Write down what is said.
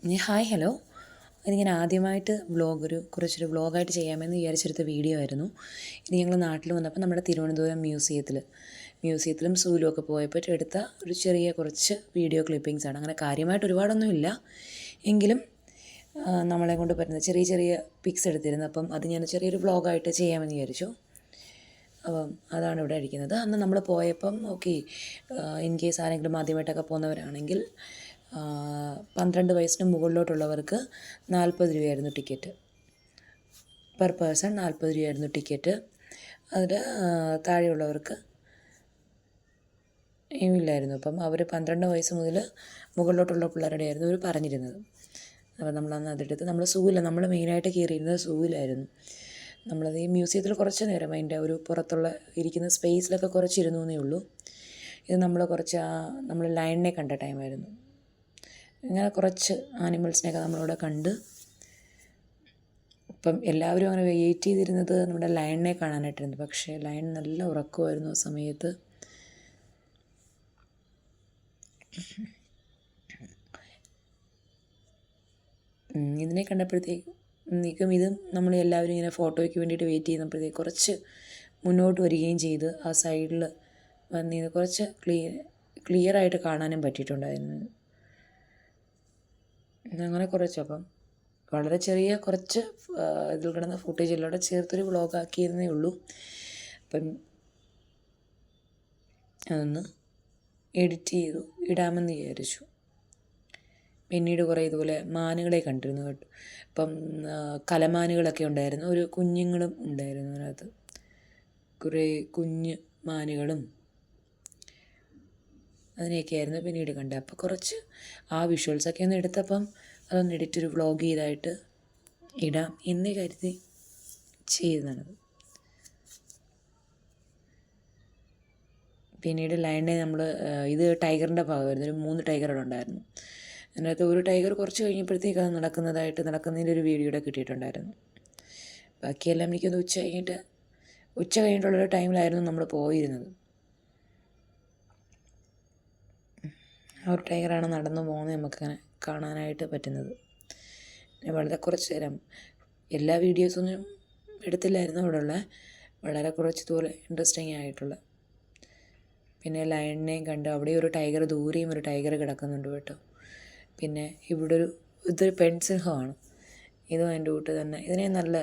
Hi hello. ഇതിങ്ങനെ ആദ്യമായിട്ട് കുറച്ചൊരു വ്ളോഗായിട്ട് ചെയ്യാമെന്ന് വിചാരിച്ചെടുത്ത വീഡിയോ ആയിരുന്നു. ഇത് ഞങ്ങൾ നാട്ടിൽ വന്നപ്പോൾ നമ്മുടെ തിരുവനന്തപുരം മ്യൂസിയത്തിലും സൂയിലും ഒക്കെ പോയപ്പോൾ എടുത്ത ഒരു ചെറിയ കുറച്ച് വീഡിയോ ക്ലിപ്പിങ്സാണ്. അങ്ങനെ കാര്യമായിട്ട് ഒരുപാടൊന്നുമില്ല, എങ്കിലും നമ്മളെ കൊണ്ട് പറ്റുന്ന ചെറിയ ചെറിയ പിക്സ് എടുത്തിരുന്നു. അപ്പം അത് ഞാൻ ചെറിയൊരു വ്ളോഗായിട്ട് ചെയ്യാമെന്ന് വിചാരിച്ചു. അപ്പം അതാണ് ഇവിടെ ഇരിക്കുന്നത്. അന്ന് നമ്മൾ പോയപ്പം ഇൻ കേസ് ആരെങ്കിലും ആദ്യമായിട്ടൊക്കെ പോകുന്നവരാണെങ്കിൽ 12 വയസ്സിന് മുകളിലോട്ടുള്ളവർക്ക് 40 രൂപയായിരുന്നു ടിക്കറ്റ്. പെർ പേഴ്സൺ 40 രൂപയായിരുന്നു ടിക്കറ്റ്. അതിൽ താഴെയുള്ളവർക്ക് ഇല്ലായിരുന്നു. അപ്പം അവർ 12 വയസ്സ് മുതൽ മുകളിലോട്ടുള്ള പിള്ളേരുടെ ആയിരുന്നു അവർ പറഞ്ഞിരുന്നത്. അപ്പോൾ നമ്മളന്ന് അതെടുത്ത് നമ്മൾ മെയിനായിട്ട് കയറിയിരുന്നത് സൂവിലായിരുന്നു. നമ്മളത് ഈ മ്യൂസിയത്തിൽ കുറച്ച് നേരം അതിൻ്റെ ഒരു പുറത്തുള്ള ഇരിക്കുന്ന സ്പേസിലൊക്കെ കുറച്ചിരുന്നു എന്നേ ഉള്ളൂ. ഇത് നമ്മൾ ലയണിനെ കണ്ട ടൈമായിരുന്നു. ഇങ്ങനെ കുറച്ച് ആനിമൽസിനെയൊക്കെ നമ്മളിവിടെ കണ്ട്. ഇപ്പം എല്ലാവരും അങ്ങനെ വെയിറ്റ് ചെയ്തിരുന്നത് നമ്മുടെ ലയണിനെ കാണാനായിട്ടായിരുന്നു. പക്ഷേ ലയൺ നല്ല ഉറക്കമായിരുന്നു ആ സമയത്ത്. ഇതിനെ കണ്ടപ്പോഴത്തേക്കും ഇത് നമ്മൾ എല്ലാവരും ഇങ്ങനെ ഫോട്ടോയ്ക്ക് വേണ്ടിയിട്ട് വെയിറ്റ് ചെയ്യുന്നപ്പോഴത്തേക്ക് കുറച്ച് മുന്നോട്ട് വരികയും ചെയ്ത് ആ സൈഡിൽ വന്നിത് കുറച്ച് ക്ലിയറായിട്ട് കാണാനും പറ്റിയിട്ടുണ്ടായിരുന്നു. അങ്ങനെ അപ്പം വളരെ ചെറിയ കുറച്ച് ഇതിൽ കിടന്ന ഫുട്ടേജ് എല്ലാം ചേർത്തൊരു വ്ളോഗാക്കിയിരുന്നേ ഉള്ളൂ. അപ്പം അതൊന്ന് എഡിറ്റ് ചെയ്തു ഇടാമെന്ന് വിചാരിച്ചു. പിന്നീട് കുറേ ഇതുപോലെ മാനുകളെ കണ്ടിരുന്നു കേട്ടോ. അപ്പം കലമാനുകളൊക്കെ ഉണ്ടായിരുന്നു, ഒരു കുഞ്ഞുങ്ങളും ഉണ്ടായിരുന്നു അതിനകത്ത്. കുറേ കുഞ്ഞ് മാനുകളും അതിനെയൊക്കെയായിരുന്നു പിന്നീട് കണ്ടത്. അപ്പോൾ കുറച്ച് ആ വിഷ്വൽസൊക്കെ ഒന്ന് എടുത്തപ്പം അതൊന്ന് എഡിറ്റൊരു വ്ളോഗ് ചെയ്തായിട്ട് ഇടാം എന്ന് കരുതി ചെയ്തതാണത്. പിന്നീട് ലയണിനെ ഇത് ടൈഗറിൻ്റെ ഭാഗമായിരുന്നു. ഒരു 3 ടൈഗറുകളുണ്ടായിരുന്നു. അതിനകത്ത് ഒരു ടൈഗർ കുറച്ച് കഴിഞ്ഞപ്പോഴത്തേക്ക് അത് നടക്കുന്നതിൻ്റെ ഒരു വീഡിയോ കിട്ടിയിട്ടുണ്ടായിരുന്നു. ബാക്കിയെല്ലാം എനിക്കൊന്ന് ഉച്ച കഴിഞ്ഞിട്ടുള്ളൊരു ടൈമിലായിരുന്നു നമ്മൾ പോയിരുന്നത്. ആ ഒരു ടൈഗറാണ് നടന്നു പോകുന്നത് നമുക്കങ്ങനെ കാണാനായിട്ട് പറ്റുന്നത്. വളരെ കുറച്ച് നേരം എല്ലാ വീഡിയോസൊന്നും എടുത്തില്ലായിരുന്നു. വളരെ കുറച്ച് ദൂരെ ഇൻട്രസ്റ്റിംഗ് ആയിട്ടുള്ള. പിന്നെ ലയണിനെയും കണ്ട് അവിടെ ഒരു ടൈഗർ, ദൂരെയും ഒരു ടൈഗർ കിടക്കുന്നുണ്ട് കേട്ടോ. പിന്നെ ഇതൊരു പെൺസിംഹമാണ്. ഇതും അതിൻ്റെ കൂട്ട് തന്നെ. ഇതിനെ നല്ല